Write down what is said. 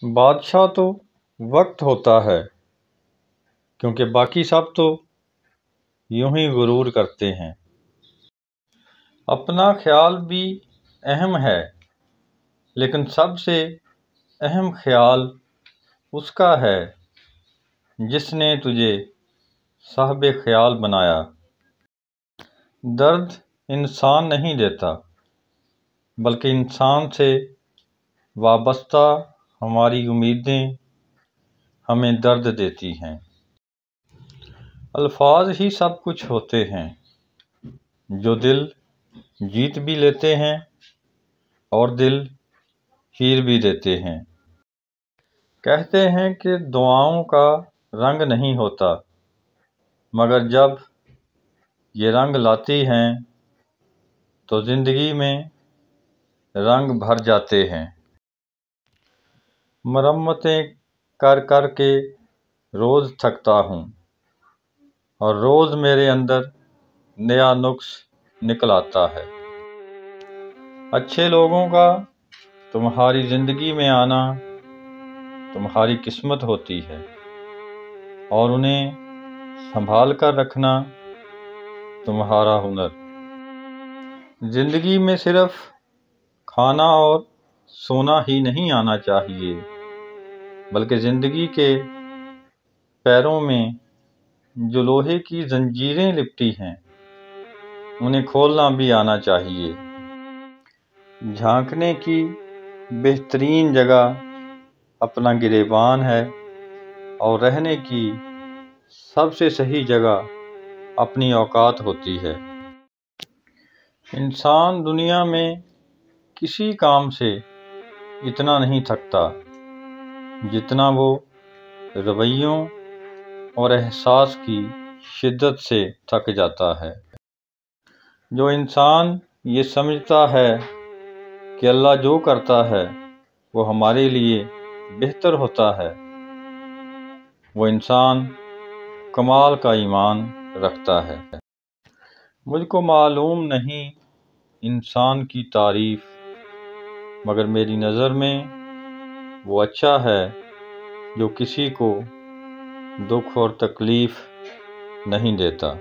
بادشاہ تو وقت ہوتا ہے، کیونکہ باقی سب تو یوں ہی غرور کرتے ہیں۔ اپنا خیال بھی اہم ہے، لیکن سب سے اہم خیال اس کا ہے جس نے تجھے صاحب خیال بنایا۔ درد انسان نہیں دیتا، بلکہ انسان سے وابستہ ہماری امیدیں ہمیں درد دیتی ہیں۔ الفاظ ہی سب کچھ ہوتے ہیں، جو دل جیت بھی لیتے ہیں اور دل چیر بھی دیتے ہیں۔ کہتے ہیں کہ دعاؤں کا رنگ نہیں ہوتا، مگر جب یہ رنگ لاتی ہیں تو زندگی میں رنگ بھر جاتے ہیں۔ مرمتیں کر کر کے روز تھکتا ہوں، اور روز میرے اندر نیا نقص نکل آتا ہے۔ اچھے لوگوں کا تمہاری زندگی میں آنا تمہاری قسمت ہوتی ہے، اور انہیں سنبھال کر رکھنا تمہارا ہنر۔ زندگی میں صرف کھانا اور سونا ہی نہیں آنا چاہیے، بلکہ زندگی کے پیروں میں جو لوہے کی زنجیریں لپٹی ہیں انہیں کھولنا بھی آنا چاہیے۔ جھانکنے کی بہترین جگہ اپنا گریبان ہے، اور رہنے کی سب سے صحیح جگہ اپنی اوقات ہوتی ہے۔ انسان دنیا میں کسی کام سے اتنا نہیں تھکتا جتنا وہ رویوں اور احساس کی شدت سے تھک جاتا ہے۔ جو انسان یہ سمجھتا ہے کہ اللہ جو کرتا ہے وہ ہمارے لیے بہتر ہوتا ہے، وہ انسان کمال کا ایمان رکھتا ہے۔ مجھ کو معلوم نہیں انسان کی تعریف، مگر میری نظر میں وہ اچھا ہے جو کسی کو دکھ اور تکلیف نہیں دیتا۔